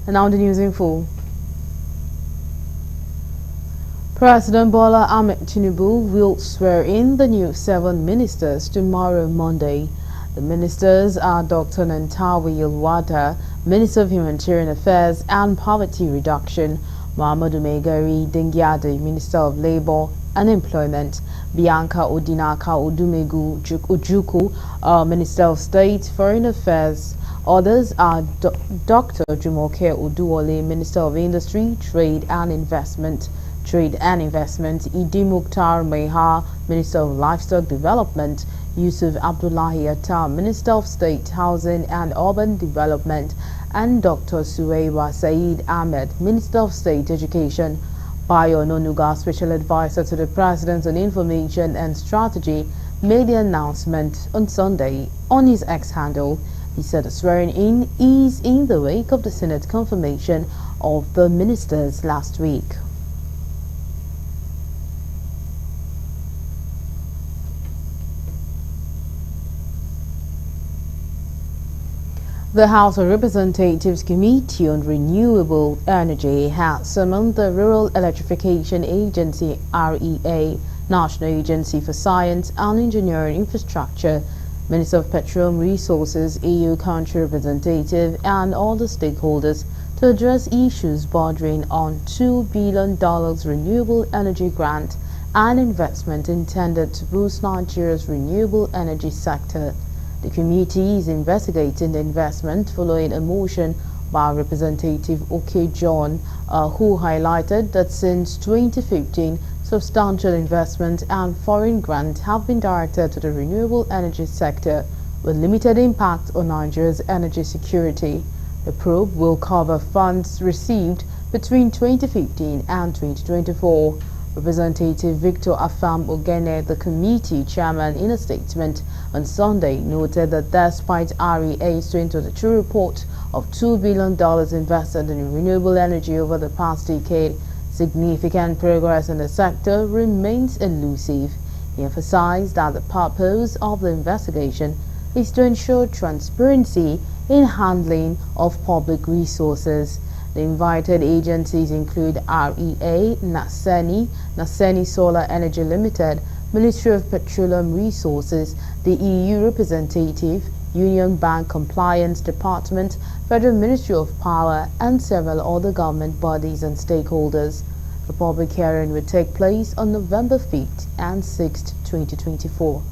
And now the news in full. President Bola Ahmed Tinubu will swear in the new 7 ministers tomorrow, Monday. The ministers are Dr. Nantawi Yilwada, Minister of Humanitarian Affairs and Poverty Reduction; Muhammadu Megari Dingyadi, Minister of Labour and Employment; Bianca Odinaka Odumegu Ojukwu, Minister of State, Foreign Affairs. Others are Dr. Jumoke Oduwole, Minister of Industry, Trade and Investment; Idi Mukhtar Meha, Minister of Livestock Development; Yusuf Abdullahi Atta, Minister of State, Housing and Urban Development; and Dr. Suwaiba Saeed Ahmed, Minister of State Education. Bayo Nonuga, Special Advisor to the President on Information and Strategy, made the announcement on Sunday on his X handle. He said the swearing-in is in the wake of the Senate confirmation of the ministers last week. The House of Representatives Committee on Renewable Energy has summoned the Rural Electrification Agency (REA), National Agency for Science and Engineering Infrastructure, Minister of Petroleum Resources, EU country representative, and all the stakeholders to address issues bordering on $2 billion renewable energy grant and investment intended to boost Nigeria's renewable energy sector. The committee is investigating the investment following a motion by Representative Oke John, who highlighted that since 2015, substantial investment and foreign grants have been directed to the renewable energy sector with limited impact on Nigeria's energy security. The probe will cover funds received between 2015 and 2024. Representative Victor Afam Ogene, the committee chairman, in a statement on Sunday, noted that despite REA's 2022 report of $2 billion invested in renewable energy over the past decade, significant progress in the sector remains elusive. He emphasized that the purpose of the investigation is to ensure transparency in handling of public resources. The invited agencies include REA, Naseni Solar Energy Limited, Ministry of Petroleum Resources, the EU representative, Union Bank Compliance Department, Federal Ministry of Power, and several other government bodies and stakeholders. The public hearing will take place on November 5th and 6th, 2024.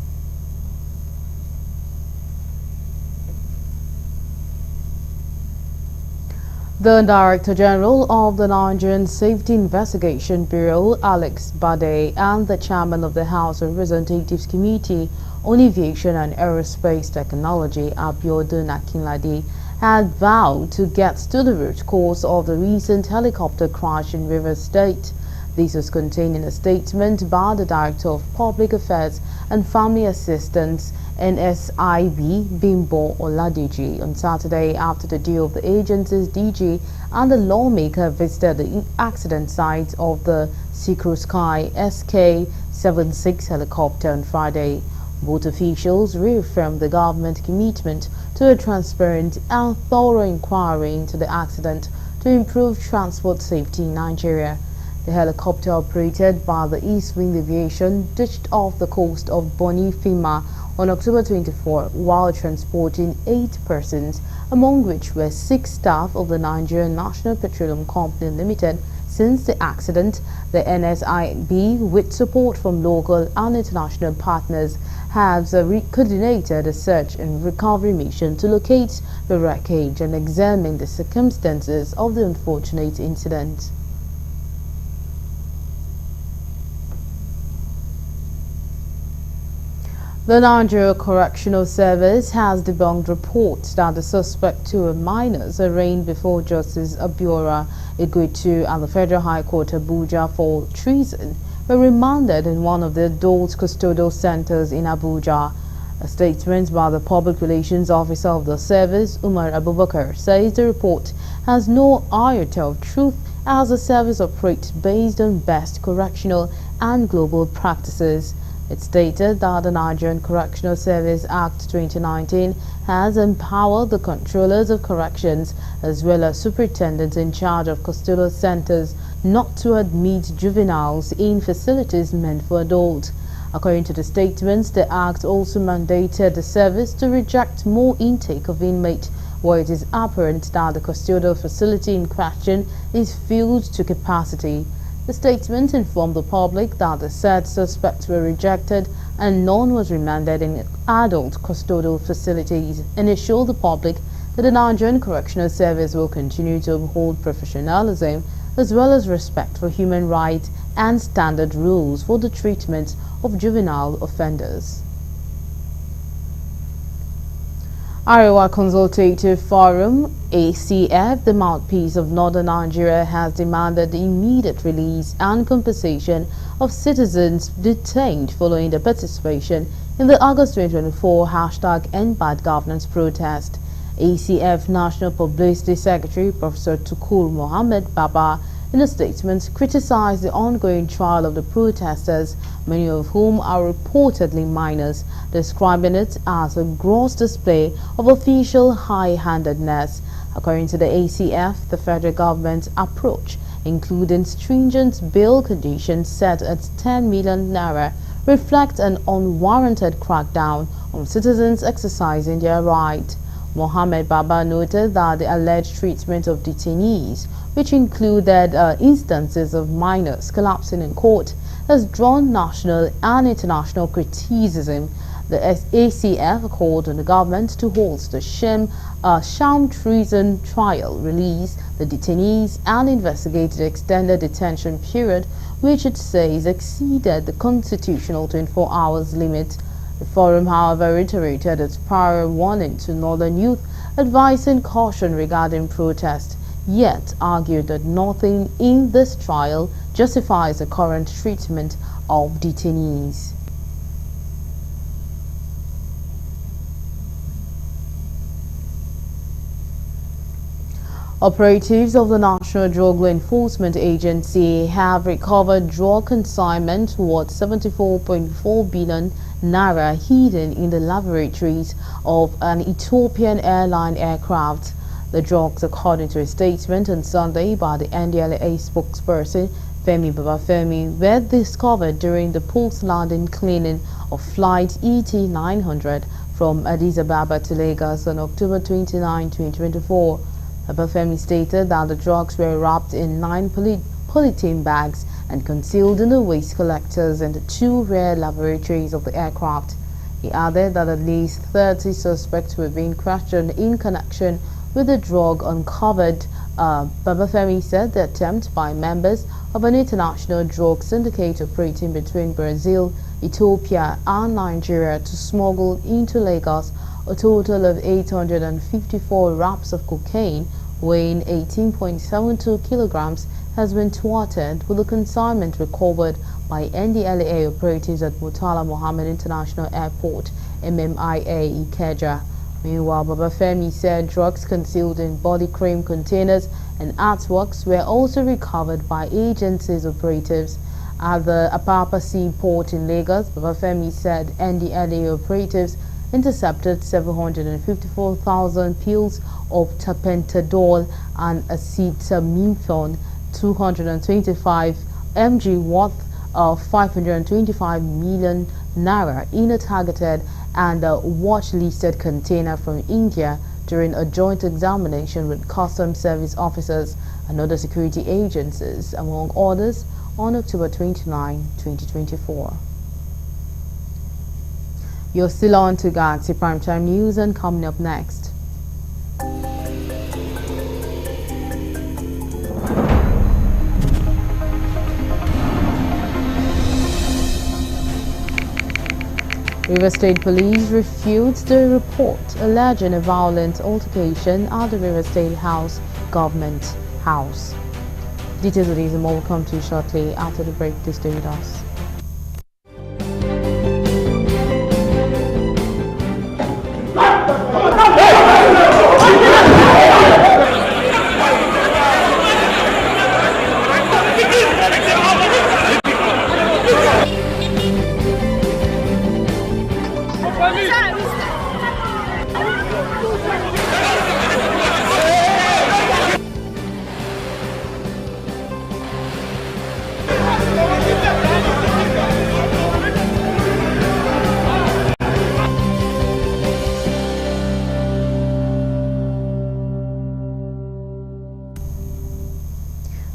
The Director General of the Nigerian Safety Investigation Bureau, Alex Bade, and the Chairman of the House of Representatives Committee on Aviation and Aerospace Technology, Abiodun Akinlade, had vowed to get to the root cause of the recent helicopter crash in Rivers State. This was contained in a statement by the Director of Public Affairs and Family Assistance, NSIB, Bimbo Oladeji, on Saturday after the due of the agency's DG and the lawmaker visited the accident site of the Sikro Sky SK-76 helicopter on Friday. Both officials reaffirmed the government commitment to a transparent and thorough inquiry into the accident to improve transport safety in Nigeria. The helicopter, operated by the East Wind Aviation, ditched off the coast of Bonny Fima on October 24 while transporting 8 persons, among which were 6 staff of the Nigerian National Petroleum Company Limited. Since the accident, the NSIB, with support from local and international partners, has coordinated a search and recovery mission to locate the wreckage and examine the circumstances of the unfortunate incident. The Nigeria Correctional Service has debunked reports that the suspect 2 minors arraigned before Justice Abiora Igwetu at the Federal High Court Abuja for treason were remanded in one of the adult custodial centers in Abuja. A statement by the Public Relations Officer of the service, Umar Abubakar, says the report has no iota of truth as the service operates based on best correctional and global practices. It stated that the Nigerian Correctional Service Act 2019 has empowered the controllers of corrections as well as superintendents in charge of custodial centers not to admit juveniles in facilities meant for adults. According to the statements, the Act also mandated the service to reject more intake of inmates where it is apparent that the custodial facility in question is filled to capacity. The statement informed the public that the said suspects were rejected and none was remanded in adult custodial facilities, and assured the public that the Nigerian Correctional Service will continue to uphold professionalism as well as respect for human rights and standard rules for the treatment of juvenile offenders. Arewa Consultative Forum, ACF, the mouthpiece of Northern Nigeria, has demanded the immediate release and compensation of citizens detained following their participation in the August 2024 #EndBadGovernance protest. ACF National Publicity Secretary Professor Tukur Mohammed Baba, in a statement, criticized the ongoing trial of the protesters, many of whom are reportedly minors, describing it as a gross display of official high-handedness. According to the ACF, the federal government's approach, including stringent bail conditions set at 10 million naira, reflects an unwarranted crackdown on citizens exercising their right. Mohammed Baba noted that the alleged treatment of detainees, which included instances of minors collapsing in court, has drawn national and international criticism. The ACF called on the government to hold the sham treason trial, release the detainees, and investigate the extended detention period, which it says exceeded the constitutional 24 hours limit. The forum, however, reiterated its prior warning to northern youth, advising caution regarding protest, yet argued that nothing in this trial justifies the current treatment of detainees. Operatives of the National Drug Law Enforcement Agency have recovered drug consignment worth 74.4 billion naira hidden in the laboratories of an Ethiopian airline aircraft. The drugs, according to a statement on Sunday by the NDLA spokesperson Femi Babafemi, were discovered during the post-landing cleaning of flight ET-900 from Addis Ababa to Lagos on October 29, 2024. Babafemi stated that the drugs were wrapped in 9 polythene bags and concealed in the waste collectors in the 2 rear laboratories of the aircraft. He added that at least 30 suspects were being questioned in connection with the drug uncovered. Babafemi said the attempt by members of an international drug syndicate operating between Brazil, Ethiopia, and Nigeria to smuggle into Lagos a total of 854 wraps of cocaine weighing 18.72 kilograms has been thwarted, with the consignment recovered by NDLA operatives at Murtala Mohammed International Airport, MMIA, Ikeja. Meanwhile, Babafemi said drugs concealed in body cream containers and artworks were also recovered by agencies operatives. At the Apapa Seaport in Lagos, Babafemi said NDLA operatives intercepted 754,000 pills of tapentadol and acetaminophen, 225 mg worth of 525 million naira in a targeted and watch-listed container from India during a joint examination with customs service officers and other security agencies, among others, on October 29, 2024. You're still on to Galaxy Primetime News, and coming up next. River State Police refutes the report alleging a violent altercation at the River State House Government House. Details of these and more will come to you shortly after the break. Please stay with us.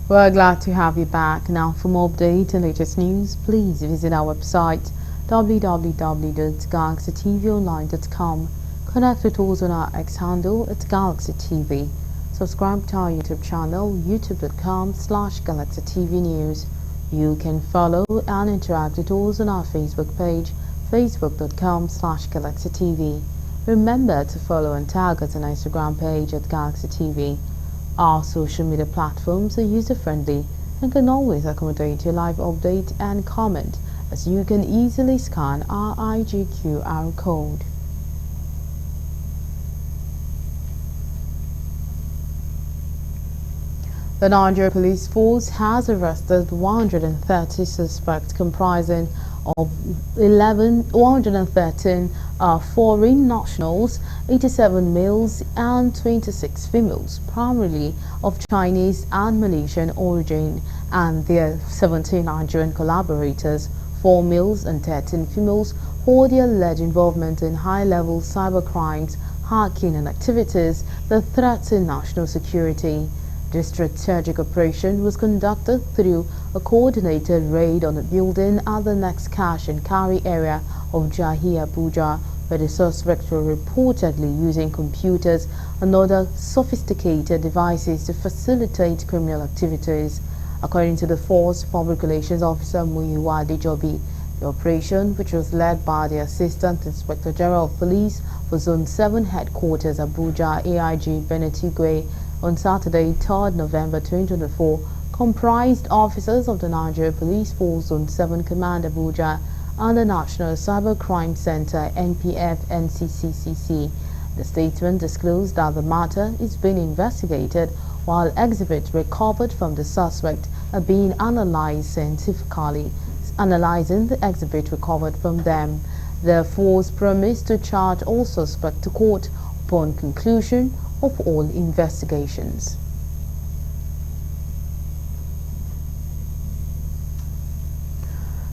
We're glad to have you back. Now, for more updates and latest news, please visit our website www.galaxytvonline.com. Connect with us on our X handle at Galaxy TV. Subscribe to our YouTube channel, youtube.com/GalaxyTVNews. You can follow and interact with us on our Facebook page, facebook.com/GalaxyTV. Remember to follow and tag us on our Instagram page at Galaxy TV. Our social media platforms are user-friendly and can always accommodate your live update and comment, as you can easily scan our IG QR code. The Nigeria Police Force has arrested 130 suspects comprising of 113 foreign nationals, 87 males and 26 females, primarily of Chinese and Malaysian origin, and their 17 Nigerian collaborators, 4 males and 13 females, for their alleged involvement in high-level cybercrimes, hacking and activities that threaten national security. This strategic operation was conducted through a coordinated raid on a building at the next cash and carry area of Jahi, Abuja, where the suspects were reportedly using computers and other sophisticated devices to facilitate criminal activities. According to the force public relations officer Muyiwa Adejobi, the operation, which was led by the Assistant Inspector General of Police for Zone 7 Headquarters Abuja, AIG Benetigwe, on Saturday, 3rd November 2024, comprised officers of the Nigeria Police Force Zone 7 Command Abuja and the National Cybercrime Center NPF-NCCCC. The statement disclosed that the matter is being investigated while exhibits recovered from the suspect are being analyzed scientifically. Analyzing the exhibit recovered from them, the force promised to charge all suspects to court upon conclusion of all investigations.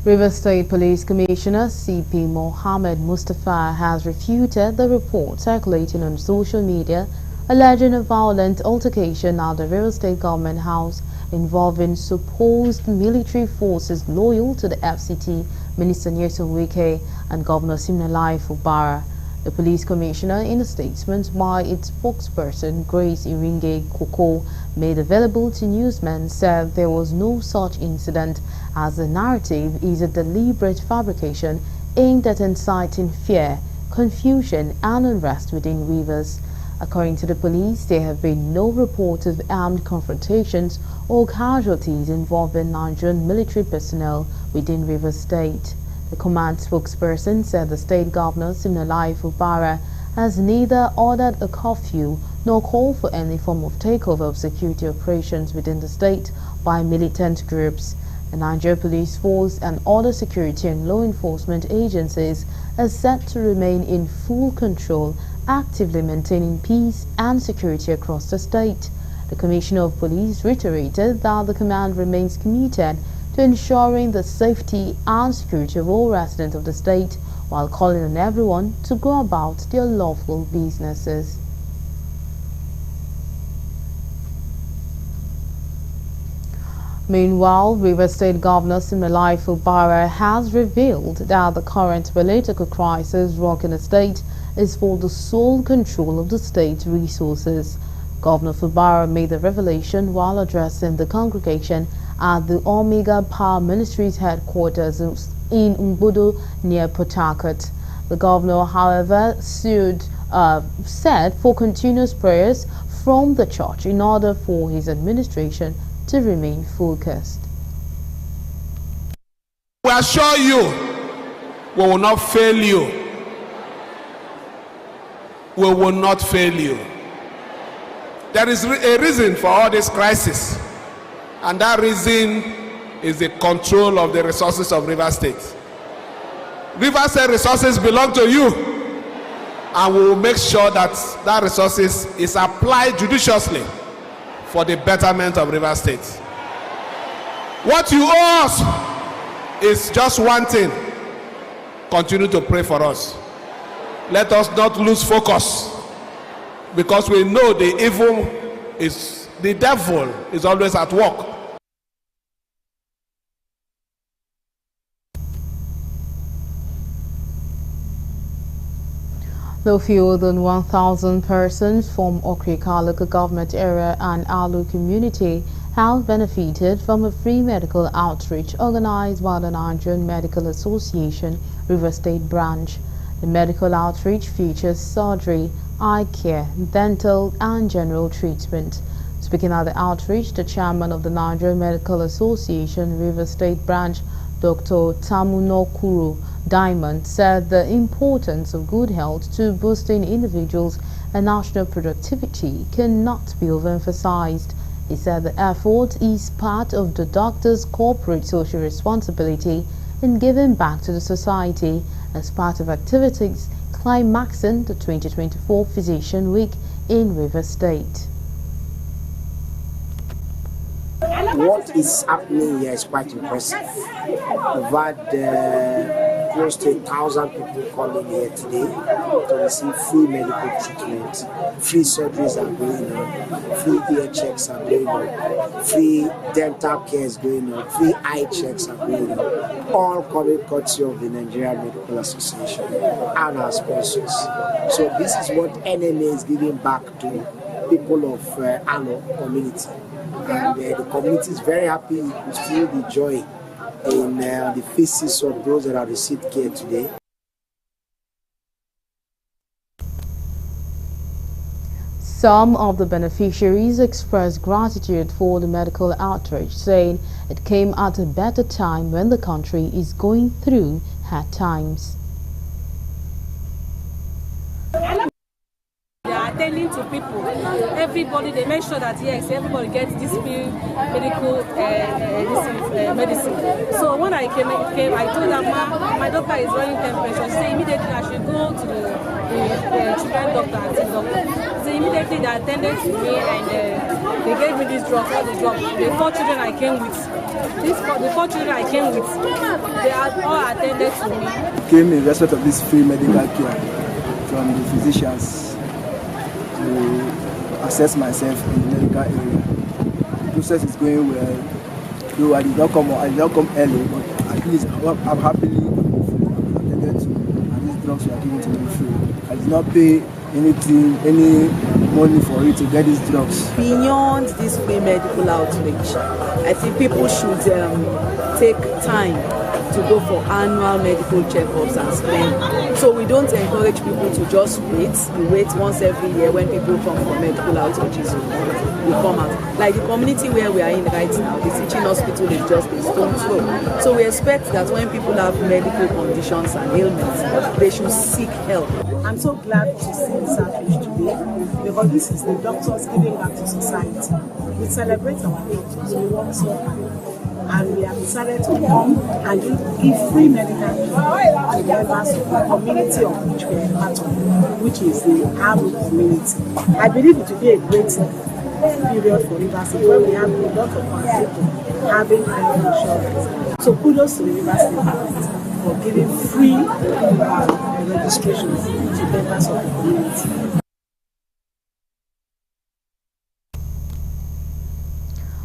Rivers State Police Commissioner CP Mohammed Mustafa has refuted the report circulating on social media alleging a violent altercation at the Rivers State Government House involving supposed military forces loyal to the FCT, Minister Nyesom Wike and Governor Siminalayi Fubara. The police commissioner, in a statement by its spokesperson Grace Iringe Koko, made available to newsmen, said there was no such incident, as the narrative is a deliberate fabrication aimed at inciting fear, confusion and unrest within Rivers. According to the police, there have been no reports of armed confrontations or casualties involving Nigerian military personnel within Rivers State. The command spokesperson said the state governor, Siminalayi Fubara, has neither ordered a curfew nor called for any form of takeover of security operations within the state by militant groups. The Nigeria Police Force and other security and law enforcement agencies are set to remain in full control, actively maintaining peace and security across the state. The Commissioner of Police reiterated that the command remains committed to ensuring the safety and security of all residents of the state, while calling on everyone to go about their lawful businesses. Meanwhile, Rivers State Governor Siminalayi Fubara has revealed that the current political crisis rocking the state is for the sole control of the state resources. Governor Fubara made the revelation while addressing the congregation at the Omega Power Ministries headquarters in Mbudu near Port Harcourt. The governor, however, said for continuous prayers from the church in order for his administration to remain focused. We assure you, we will not fail you. We will not fail you. There is a reason for all this crisis, and that reason is the control of the resources of Rivers State. Rivers State resources belong to you. and we will make sure that that resources is applied judiciously for the betterment of Rivers State. What you owe us is just one thing: continue to pray for us. Let us not lose focus, because we know the devil is always at work. No fewer than 1,000 persons from Okrika local government area and Alu community have benefited from a free medical outreach organized by the Nigerian Medical Association River State branch. The medical outreach features surgery, eye care, dental and general treatment. Speaking at the outreach, the chairman of the Nigerian Medical Association River State branch, Dr. Tamunokuru Diamond, said the importance of good health to boosting individuals and national productivity cannot be overemphasized. He said the effort is part of the doctor's corporate social responsibility in giving back to the society as part of activities climaxing the 2024 Physician Week in River State. What is happening here is quite impressive. We've had close to 1,000 people coming here today to receive free medical treatment. Free surgeries are going on, free ear checks are going on, free dental care is going on, free eye checks are going on, all coming courtesy of the Nigerian Medical Association and our sponsors. So this is what NMA is giving back to people of Ano community. And the community is very happy to feel the joy in the faces of those that have received care today. Some of the beneficiaries expressed gratitude for the medical outreach, saying it came at a better time when the country is going through hard times. Attending to people, everybody, they make sure that yes, everybody gets this free medical medicine. So when I came, I told her, my doctor is running temperature. She said immediately I should go to the children doctor and see doctor. So immediately they attended to me and they gave me this drug, all the drugs. The four children I came with, they are all attended to me. Came in respect of this free medical care from the physicians to assess myself in the medical area. The process is going well. Though I did not come early, but at least I'm happily attended to, and these drugs were given to me free. I did not pay any money for it to get these drugs. Beyond this free medical outreach, I think people should take time to go for annual medical checkups and screening. So we don't encourage people to just wait. We wait once every year when people come for medical outreaches. We come out. Like the community where we are in right now, the teaching hospital is just a stone's throw. So we expect that when people have medical conditions and ailments, they should seek help. I'm so glad to see this outreach today because this is the doctors giving back to society. We celebrate our doctors. We work so hard. And we have decided to come and give free medical care to members of the community of which we are part of, which is the Alu community. I believe it will be a great period for Rivers State where we have a lot of our people having health insurance. So kudos to the Rivers State government for giving free registrations to members of the community.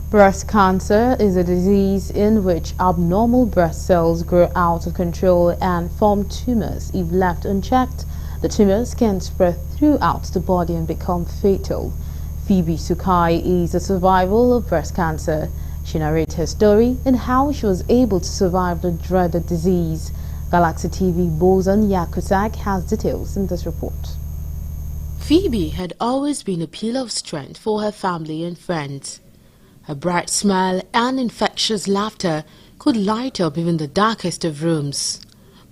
Breast cancer is a disease in which abnormal breast cells grow out of control and form tumors. If left unchecked, the tumors can spread throughout the body and become fatal. Phoebe Sukai is a survivor of breast cancer. She narrates her story and how she was able to survive the dreaded disease. Galaxy TV Bozan Yakusak has details in this report. Phoebe had always been a pillar of strength for her family and friends. Her bright smile and infectious laughter could light up even the darkest of rooms.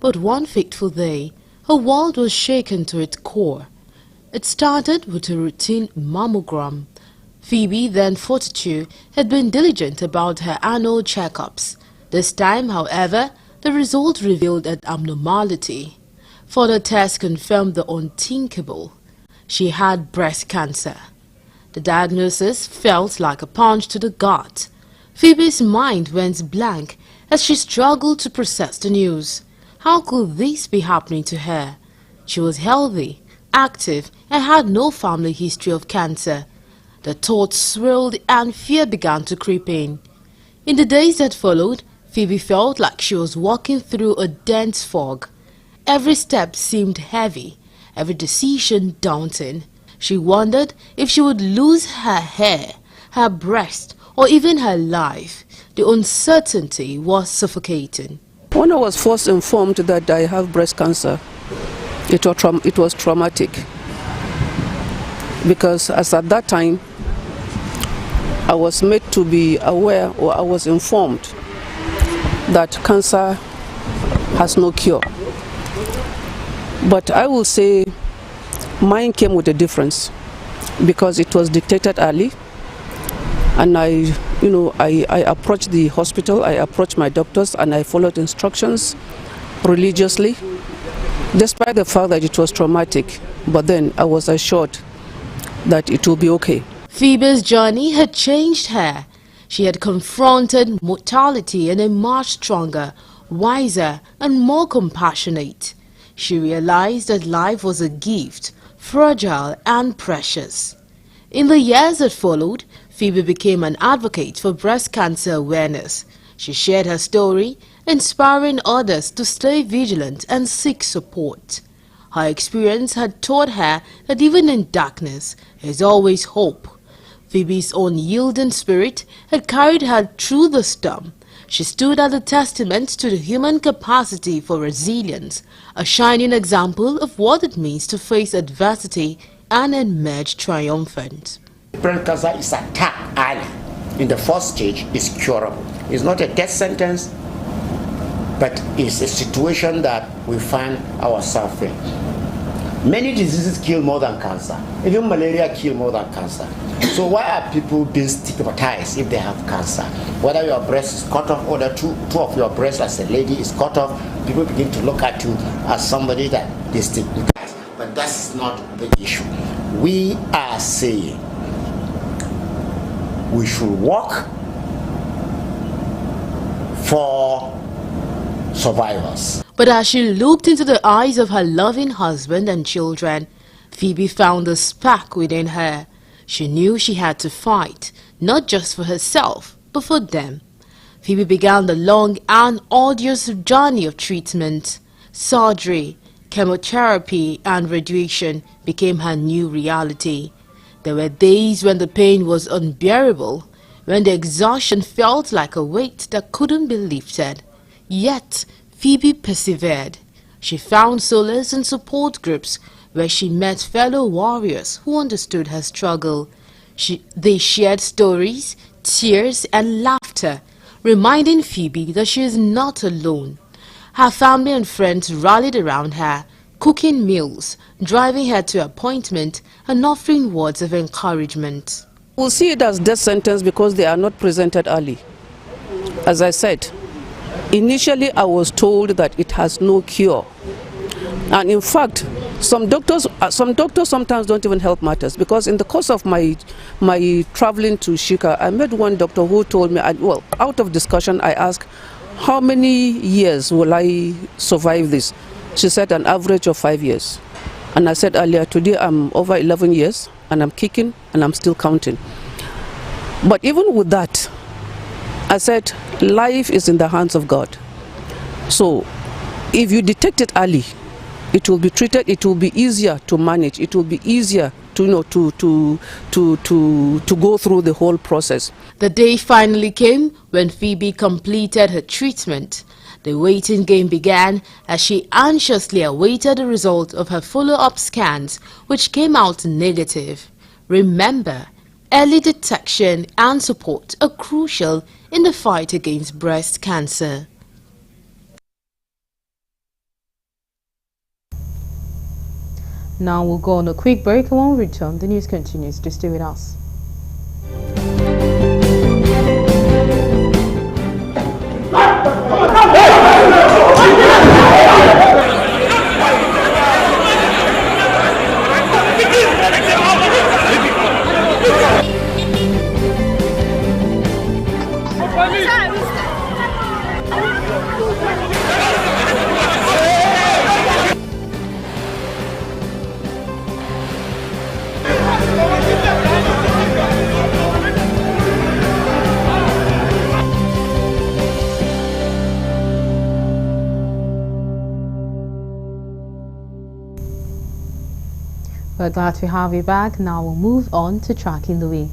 But one fateful day, her world was shaken to its core. It started with a routine mammogram. Phoebe, then 42, had been diligent about her annual checkups. This time, however, the result revealed an abnormality. Further tests confirmed the unthinkable. She had breast cancer. The diagnosis felt like a punch to the gut. Phoebe's mind went blank as she struggled to process the news. How could this be happening to her? She was healthy, active, and had no family history of cancer. The thoughts swirled and fear began to creep in. In the days that followed, Phoebe felt like she was walking through a dense fog. Every step seemed heavy, every decision daunting. She wondered if she would lose her hair, her breast, or even her life. The uncertainty was suffocating. When I was first informed that I have breast cancer, it was traumatic. Because as at that time, I was made to be aware, or I was informed that cancer has no cure. But I will say mine came with a difference because it was detected early, and I approached the hospital, I approached my doctors, and I followed instructions religiously, despite the fact that it was traumatic. But then I was assured that it will be okay. Phoebe's journey had changed her. She had confronted mortality and emerged stronger, wiser, and more compassionate. She realized that life was a gift, fragile and precious. In the years that followed, Phoebe became an advocate for breast cancer awareness. She shared her story, inspiring others to stay vigilant and seek support. Her experience had taught her that even in darkness, there is always hope. Phoebe's unyielding spirit had carried her through the storm. She stood as a testament to the human capacity for resilience, a shining example of what it means to face adversity and emerge triumphant. Breast cancer is attacked early. In the first stage, is curable. It's not a death sentence, but it's a situation that we find ourselves in. Many diseases kill more than cancer. Even malaria kills more than cancer. So why are people being stigmatized if they have cancer? Whether your breast is cut off or two of your breasts as a lady is cut off, people begin to look at you as somebody that they stigmatize. But that's not the issue. We are saying we should work for survivors. But as she looked into the eyes of her loving husband and children, Phoebe found a spark within her. She knew she had to fight, not just for herself, but for them. Phoebe began the long and arduous journey of treatment. Surgery, chemotherapy, and radiation became her new reality. There were days when the pain was unbearable, when the exhaustion felt like a weight that couldn't be lifted. Yet, Phoebe persevered. She found solace in support groups where she met fellow warriors who understood her struggle. They shared stories, tears, and laughter, reminding Phoebe that she is not alone. Her family and friends rallied around her, cooking meals, driving her to appointment, and offering words of encouragement. We'll see it as death sentence because they are not presented early. As I said, initially I was told that it has no cure. And in fact, some doctors sometimes don't even help matters, because in the course of my traveling to Shika, I met one doctor who told me, well, out of discussion, I asked, how many years will I survive this? She said an average of 5 years. And I said earlier, today I'm over 11 years and I'm kicking and I'm still counting. But even with that, I said, life is in the hands of God. So if you detect it early, it will be treated, it will be easier to manage, it will be easier to go through the whole process. The day finally came when Phoebe completed her treatment. The waiting game began as she anxiously awaited the result of her follow-up scans, which came out negative. Remember, early detection and support are crucial in the fight against breast cancer. Now we'll go on a quick break, and when we return, the news continues. Just stay with us. We're glad to have you back. Now we'll move on to Tracking the Week.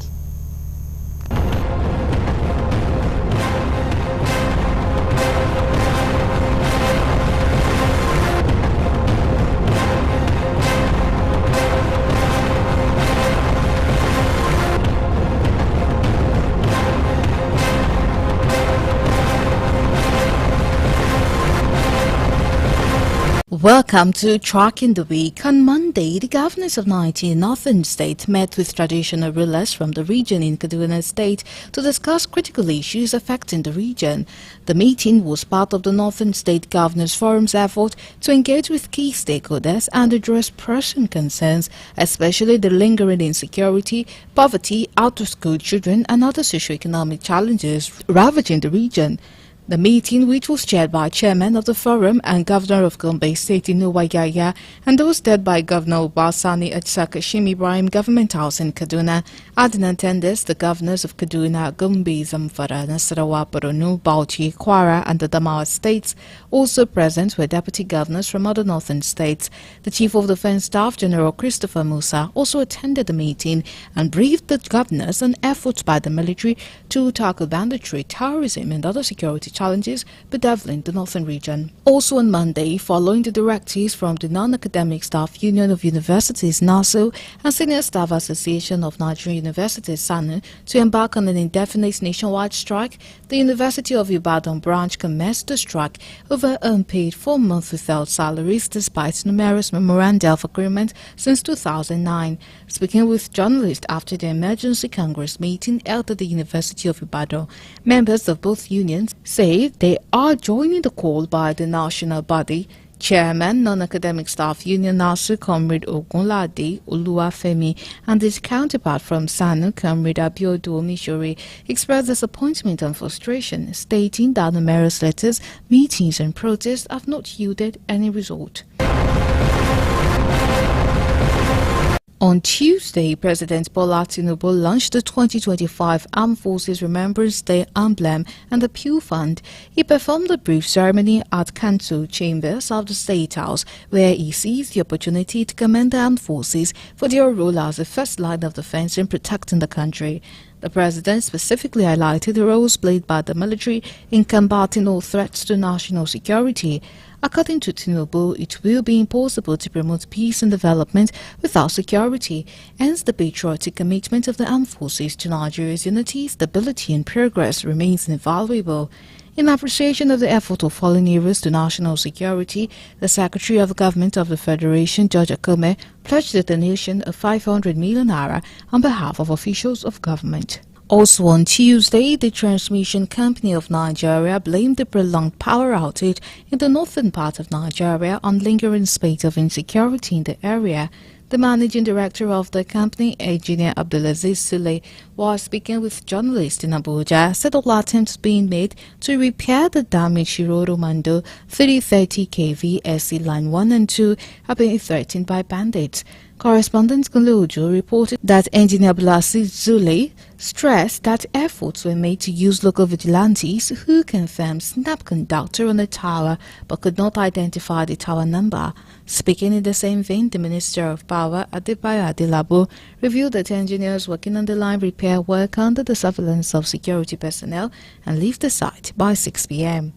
Welcome to Tracking the Week. On Monday, the governors of 19 northern states met with traditional rulers from the region in Kaduna State to discuss critical issues affecting the region. The meeting was part of the Northern State Governors Forum's effort to engage with key stakeholders and address pressing concerns, especially the lingering insecurity, poverty, out-of-school children, and other socio-economic challenges ravaging the region. The meeting, which was chaired by Chairman of the Forum and Governor of Gombe State Inuwa Yahya and hosted by Governor Obasani at Sakashim Ibrahim Government House in Kaduna, had in attendance the governors of Kaduna, Gombe, Zamfara, Nasarawa, Borno, Bauchi, Kwara and the Adamawa states. Also present were deputy governors from other northern states. The Chief of Defence Staff, General Christopher Musa, also attended the meeting and briefed the governors on efforts by the military to tackle banditry, terrorism and other security challenges bedeviling the northern region. Also on Monday, following the directives from the Non-Academic Staff Union of Universities (NASU) and Senior Staff Association of Nigerian Universities (SANU) to embark on an indefinite nationwide strike, the University of Ibadan branch commenced the strike over unpaid 4 months without salaries despite numerous memoranda of agreement since 2009. Speaking with journalists after the emergency Congress meeting held at the University of Ibadan, members of both unions say they are joining the call by the national body. Chairman, Non-Academic Staff Union NASU, Comrade Ogunlade Oluwafemi, and his counterpart from SANU, Comrade Abiodun Omishore, expressed disappointment and frustration, stating that numerous letters, meetings and protests have not yielded any result. On Tuesday, President Bola Tinubu launched the 2025 Armed Forces Remembrance Day emblem and the Pew Fund. He performed a brief ceremony at Council Chambers of the State House, where he seized the opportunity to commend the armed forces for their role as the first line of defense in protecting the country. The president specifically highlighted the roles played by the military in combating all threats to national security. According to Tinubu, it will be impossible to promote peace and development without security, hence the patriotic commitment of the armed forces to Nigeria's unity, stability and progress remains invaluable. In appreciation of the effort of fallen heroes to national security, the Secretary of Government of the Federation, George Akome, pledged the donation of 500 million naira on behalf of officials of government. Also on Tuesday, the Transmission Company of Nigeria blamed the prolonged power outage in the northern part of Nigeria on lingering spate of insecurity in the area. The managing director of the company, Engineer Abdulaziz Sule, while speaking with journalists in Abuja, said all attempts being made to repair the damaged Shiroro Mando 330 kV SC Line 1 and 2 have been threatened by bandits. Correspondent Kunle reported that Engineer Abdulaziz Sule stressed that efforts were made to use local vigilantes who confirmed snap conductor on the tower but could not identify the tower number. Speaking in the same vein, the Minister of Power, Adebayo Adelabo, revealed that engineers working on the line repair work under the surveillance of security personnel and leave the site by 6 p.m.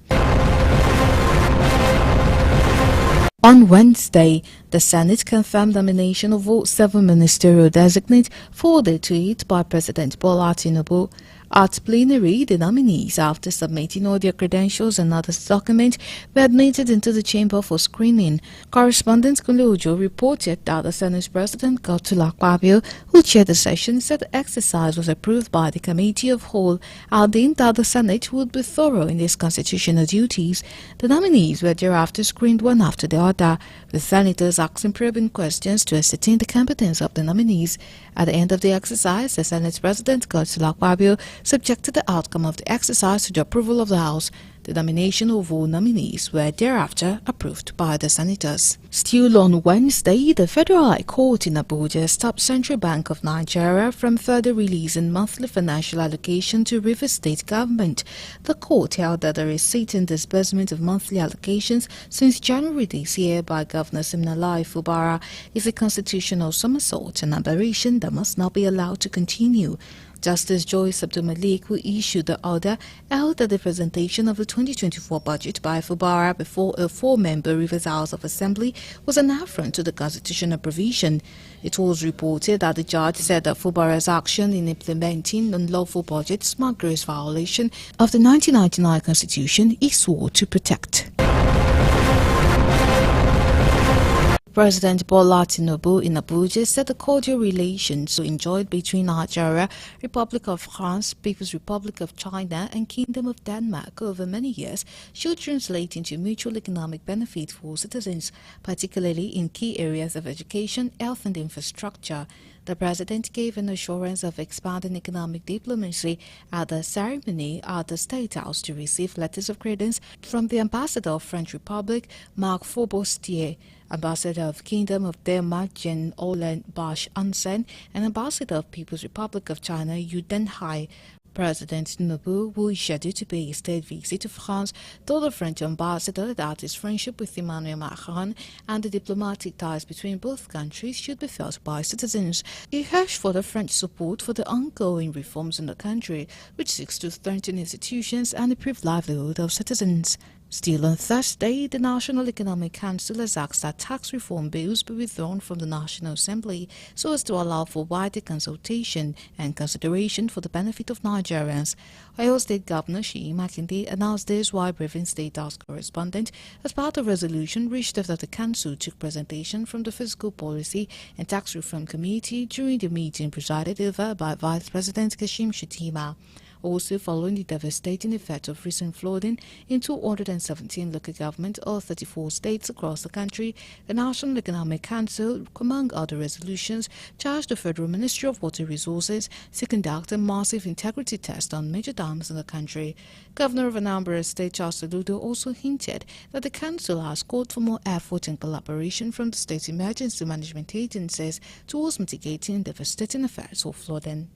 On Wednesday, the Senate confirmed nomination of all 7 ministerial designates forwarded to it by President Bola Tinubu. At plenary, the nominees, after submitting all their credentials and other documents, were admitted into the chamber for screening. Correspondent Kunle reported that the Senate President Godswill Akpabio, who chaired the session, said the exercise was approved by the Committee of Whole, adding that the Senate would be thorough in its constitutional duties. The nominees were thereafter screened one after the other, with senators asking probing questions to ascertain the competence of the nominees. At the end of the exercise, the Senate President Godswill Akpabio subjected the outcome of the exercise to the approval of the House. The nomination of all nominees were thereafter approved by the senators. Still on Wednesday, the Federal High Court in Abuja stopped Central Bank of Nigeria from further releasing monthly financial allocation to Rivers State government. The court held that the receipt and disbursement of monthly allocations since January this year by Governor Siminalayi Fubara is a constitutional somersault, an aberration that must not be allowed to continue. Justice Joyce Abdul-Malik, who issued the order, held that the presentation of the 2024 budget by Fubara before a 4-member Rivers House of Assembly was an affront to the constitutional provision. It was reported that the judge said that Fubara's action in implementing unlawful budgets marked gross violation of the 1999 Constitution he swore to protect. President Bola Tinubu in Abuja said the cordial relations enjoyed between Nigeria, Republic of France, People's Republic of China and Kingdom of Denmark over many years should translate into mutual economic benefit for citizens, particularly in key areas of education, health and infrastructure. The president gave an assurance of expanding economic diplomacy at the ceremony at the State House to receive letters of credence from the Ambassador of French Republic, Marc Forbostier, Ambassador of Kingdom of Denmark, Jen Olen Bash Ansen, and Ambassador of People's Republic of China, Yu Denhai. President Tinubu, who is scheduled to pay a state visit to France, told the French ambassador that his friendship with Emmanuel Macron and the diplomatic ties between both countries should be felt by citizens. He urged for the French support for the ongoing reforms in the country, which seeks to strengthen institutions and improve livelihood of citizens. Still on Thursday, the National Economic Council has asked that tax reform bills be withdrawn from the National Assembly so as to allow for wider consultation and consideration for the benefit of Nigerians. Oyo State Governor Seyi Makinde announced this while briefing State House correspondent as part of a resolution reached after the Council took presentation from the Fiscal Policy and Tax Reform Committee during the meeting presided over by Vice President Kashim Shettima. Also, following the devastating effect of recent flooding in 217 local governments of 34 states across the country, the National Economic Council, among other resolutions, charged the Federal Ministry of Water Resources to conduct a massive integrity test on major dams in the country. Governor of Anambra State, Charles Soludo, also hinted that the Council has called for more effort and collaboration from the state emergency management agencies towards mitigating devastating effects of flooding.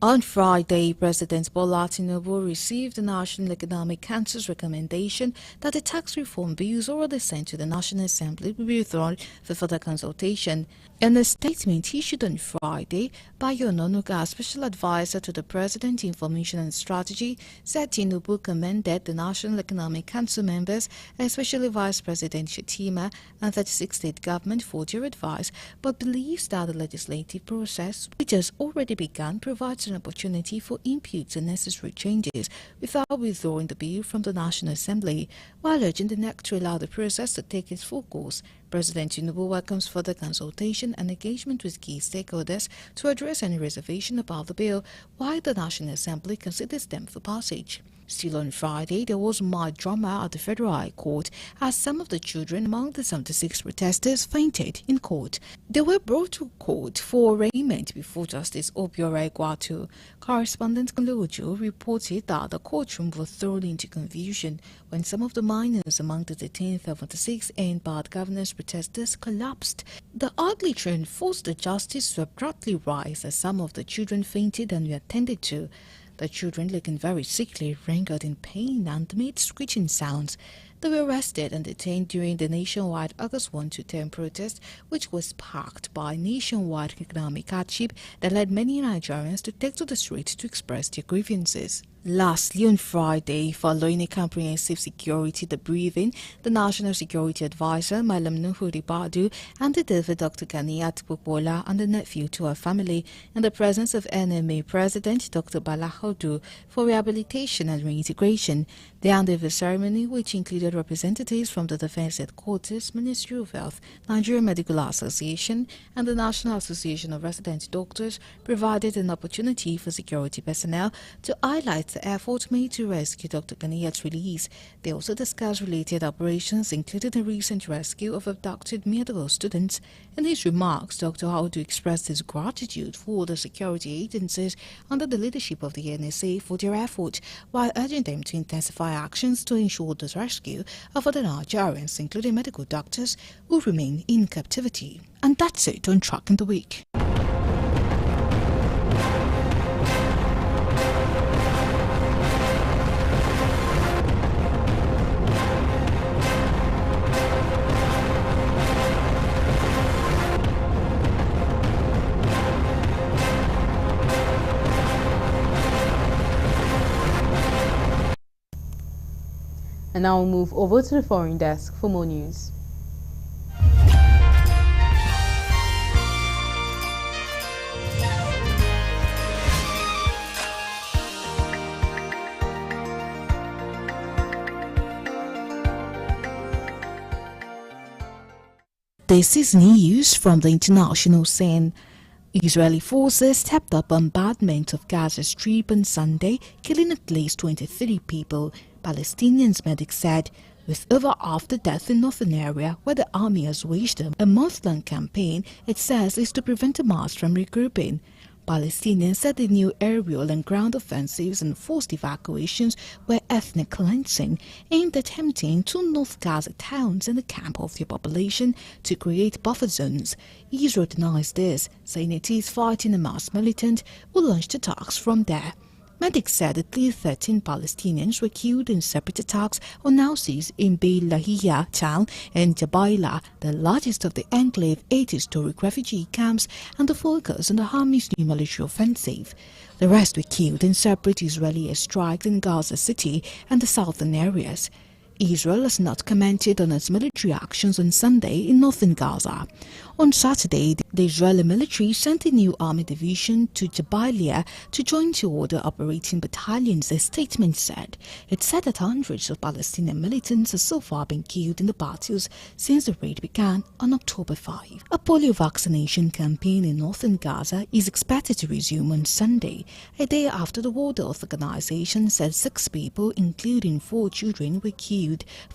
On Friday, President Bola Tinubu received the National Economic Council's recommendation that the tax reform bills already sent to the National Assembly will be withdrawn for further consultation. In a statement issued on Friday, Bayo Ononuga, Special Advisor to the President, Information and Strategy, said Tinubu commended the National Economic Council members, especially Vice President Shettima and 36 state government for their advice, but believes that the legislative process, which has already begun, provides an opportunity for inputs and necessary changes without withdrawing the bill from the National Assembly, while urging the NEC to allow the process to take its full course. President Tinubu welcomes further consultation and engagement with key stakeholders to address any reservation about the bill, while the National Assembly considers them for passage. Still on Friday, there was mild drama at the Federal High Court as some of the children among the 76 protesters fainted in court. They were brought to court for arraignment before Justice Obiora Egwatu. Correspondent Kolojo reported that the courtroom was thrown into confusion when some of the minors among the detained 76 and bad governance protesters collapsed. The ugly trend forced the justice to abruptly rise as some of the children fainted and were attended to. The children, looking very sickly, wrinkled in pain and made screeching sounds. They were arrested and detained during the nationwide August 1 to 10 protest, which was sparked by nationwide economic hardship that led many Nigerians to take to the streets to express their grievances. Lastly, on Friday, following a comprehensive security debriefing, the National Security Advisor, Malam Nuhu Ribadu, handed over Dr. Ganiat Bukbola and the nephew to her family in the presence of NMA President Dr. Bala Hodu for rehabilitation and reintegration. The handover ceremony, which included representatives from the Defense Headquarters, Ministry of Health, Nigerian Medical Association, and the National Association of Resident Doctors, provided an opportunity for security personnel to highlight the effort made to rescue Dr. Ganiyat's release. They also discussed related operations, including the recent rescue of abducted medical students. In his remarks, Dr. Audu expressed his gratitude for the security agencies under the leadership of the NSA for their effort, while urging them to intensify actions to ensure the rescue of other Nigerians, including medical doctors who remain in captivity. And that's it on Track in the Week. And now we'll move over to the foreign desk for more news. This is news from the international scene. Israeli forces stepped up bombardment of Gaza Strip on Sunday, killing at least 23 people, Palestinians medics said, with over half the deaths in northern area where the army has waged a month-long campaign it says is to prevent Hamas from regrouping. Palestinians said the new aerial and ground offensives and forced evacuations were ethnic cleansing aimed at emptying two North Gaza towns and the camp of their population to create buffer zones. Israel denies this, saying it is fighting Hamas militant who launched attacks from there. Medics said at least 13 Palestinians were killed in separate attacks on houses in Beit Lahia town and Jabaila, the largest of the enclave 8 historic refugee camps and the focus on the army's new military offensive. The rest were killed in separate Israeli airstrikes in Gaza City and the southern areas. Israel has not commented on its military actions on Sunday in northern Gaza. On Saturday, the Israeli military sent a new army division to Jabalia to join two other operating battalions, a statement said. It said that hundreds of Palestinian militants have so far been killed in the battles since the raid began on October 5. A polio vaccination campaign in northern Gaza is expected to resume on Sunday, a day after the World Health Organization said 6 people, including 4 children, were killed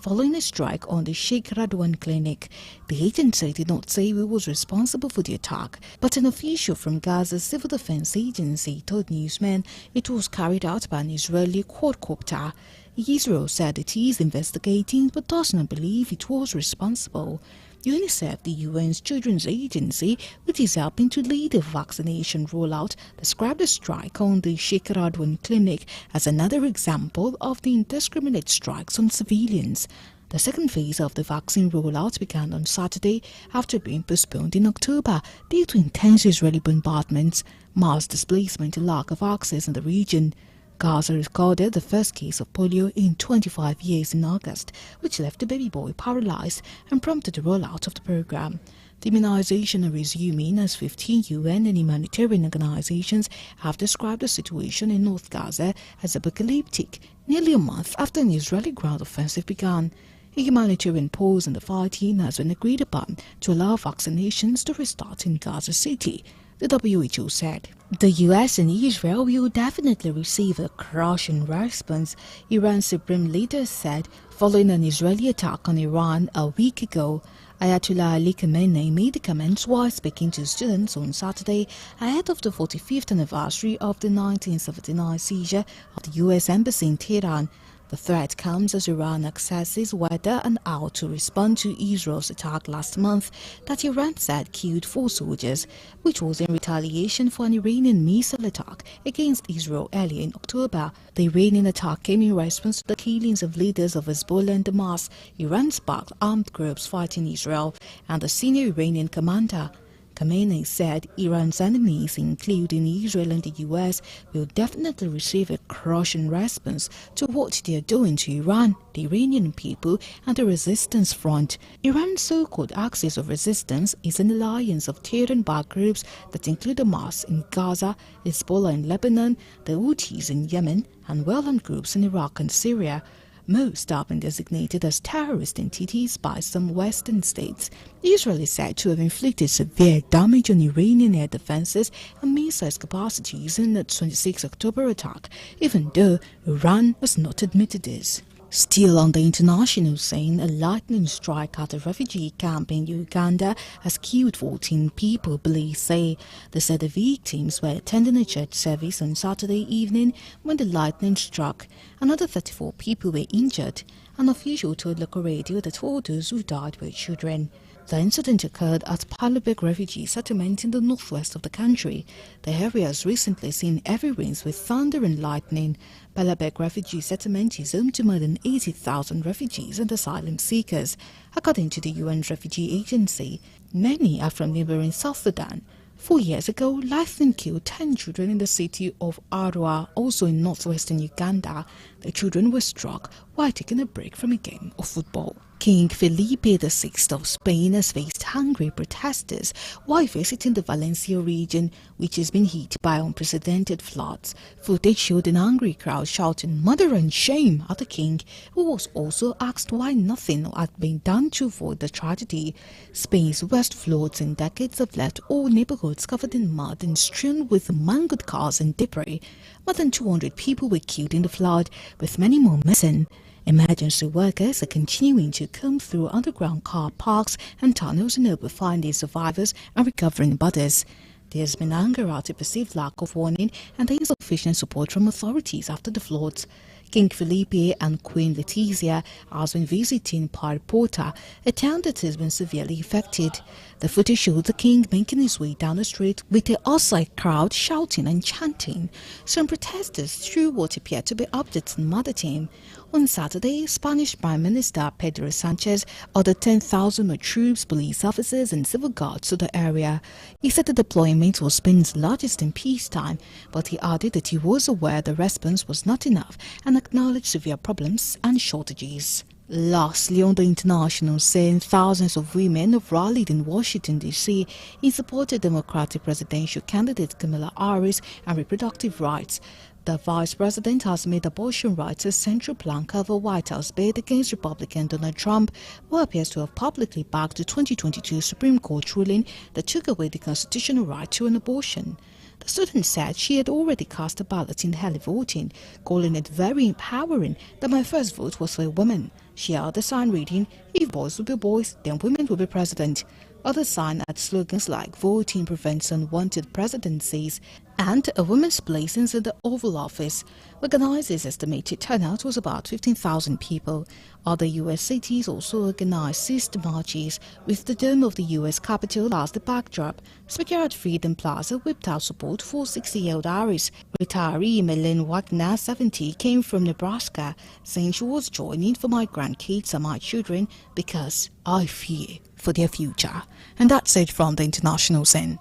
following a strike on the Sheikh Radwan clinic. The agency did not say who was responsible for the attack, but an official from Gaza's Civil Defense Agency told newsmen it was carried out by an Israeli quadcopter. Israel said it is investigating but does not believe it was responsible. UNICEF, the UN's children's agency, which is helping to lead the vaccination rollout, described the strike on the Sheikh Radwan clinic as another example of the indiscriminate strikes on civilians. The second phase of the vaccine rollout began on Saturday after being postponed in October due to intense Israeli bombardments, mass displacement and lack of access in the region. Gaza recorded the first case of polio in 25 years in August, which left a baby boy paralyzed and prompted the rollout of the program. The immunization is resuming as 15 UN and humanitarian organizations have described the situation in North Gaza as apocalyptic, nearly a month after an Israeli ground offensive began. A humanitarian pause in the fighting has been agreed upon to allow vaccinations to restart in Gaza City, the WHO said. The US and Israel will definitely receive a crushing response, Iran's supreme leader said, following an Israeli attack on Iran a week ago. Ayatollah Ali Khamenei made the comments while speaking to students on Saturday ahead of the 45th anniversary of the 1979 seizure of the US Embassy in Tehran. The threat comes as Iran assesses whether and how to respond to Israel's attack last month that Iran said killed 4 soldiers, which was in retaliation for an Iranian missile attack against Israel earlier in October. The Iranian attack came in response to the killings of leaders of Hezbollah and Hamas, Iran-backed armed groups fighting Israel, and the senior Iranian commander. Khamenei said Iran's enemies, including Israel and the US, will definitely receive a crushing response to what they are doing to Iran, the Iranian people, and the resistance front. Iran's so-called axis of resistance is an alliance of Tehran-backed groups that include Hamas in Gaza, Hezbollah in Lebanon, the Houthis in Yemen, and well-armed groups in Iraq and Syria. Most have been designated as terrorist entities by some Western states. Israel is said to have inflicted severe damage on Iranian air defenses and missiles capacities in the 26 October attack, even though Iran has not admitted this. Still on the international scene, a lightning strike at a refugee camp in Uganda has killed 14 people, police say. They said the victims were attending a church service on Saturday evening when the lightning struck. Another 34 people were injured. An official told local radio that all those who died were children. The incident occurred at Palabeg refugee settlement in the northwest of the country. The area has recently seen heavy rains with thunder and lightning. Palabeg refugee settlement is home to more than 80,000 refugees and asylum seekers. According to the UN Refugee Agency, many are from neighboring South Sudan. 4 years ago, lightning killed 10 children in the city of Arua, also in northwestern Uganda. The children were struck while taking a break from a game of football. King Felipe VI of Spain has faced angry protesters while visiting the Valencia region, which has been hit by unprecedented floods. Footage showed an angry crowd shouting "murder and shame" at the king, who was also asked why nothing had been done to avoid the tragedy. Spain's worst floods in decades have left all neighborhoods covered in mud and strewn with mangled cars and debris. More than 200 people were killed in the flood, with many more missing. Emergency workers are continuing to comb through underground car parks and tunnels in hope of finding survivors and recovering bodies. There has been anger at a perceived lack of warning and insufficient support from authorities after the floods. King Felipe and Queen Letizia has been visiting Paripota, a town that has been severely affected. The footage showed the king making his way down the street with a hostile crowd shouting and chanting. Some protesters threw what appeared to be objects and murdered him. On Saturday, Spanish Prime Minister Pedro Sanchez ordered 10,000 more troops, police officers and civil guards to the area. He said the deployment was Spain's largest in peacetime, but he added that he was aware the response was not enough and acknowledged severe problems and shortages. Lastly, on the international scene, thousands of women have rallied in Washington, D.C. in support of Democratic presidential candidate Kamala Harris and reproductive rights. The vice president has made abortion rights a central plank of a White House bid against Republican Donald Trump, who appears to have publicly backed the 2022 Supreme Court ruling that took away the constitutional right to an abortion. The student said she had already cast a ballot in early voting, calling it very empowering that my first vote was for a woman. She held a sign reading, "If boys will be boys, then women will be president." Other signs had slogans like "Voting prevents unwanted presidencies" and "A woman's place in the Oval Office." Organizers estimated turnout was about 15,000 people. Other U.S. cities also organized sister marches, with the dome of the U.S. Capitol as the backdrop. Speaker at Freedom Plaza whipped out support for 60-year-old Harris. Retiree Melanie Wagner, 70, came from Nebraska, saying she was joining for my grandkids and my children because I fear for their future. And that's it from the international scene.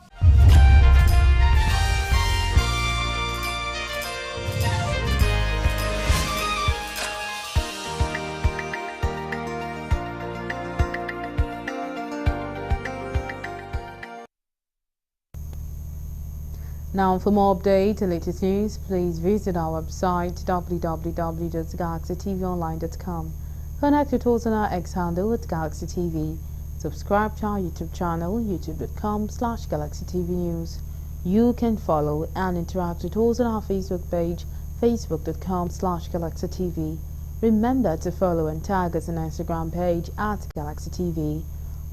Now, for more updates and latest news, please visit our website www.galaxytvonline.com. Connect with us on our X handle at Galaxy TV. Subscribe to our YouTube channel, youtube.com/GalaxyTVNews. You can follow and interact with us on our Facebook page, facebook.com/GalaxyTV. Remember to follow and tag us on our Instagram page at Galaxy TV.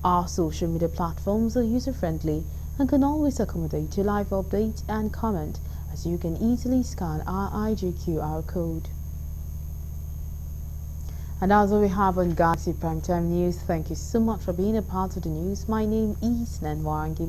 Our social media platforms are user-friendly and can always accommodate your live updates and comment, as you can easily scan our IG QR code. And that's all we have on Galaxy Primetime News. Thank you so much for being a part of the news. My name is Nanwarangi.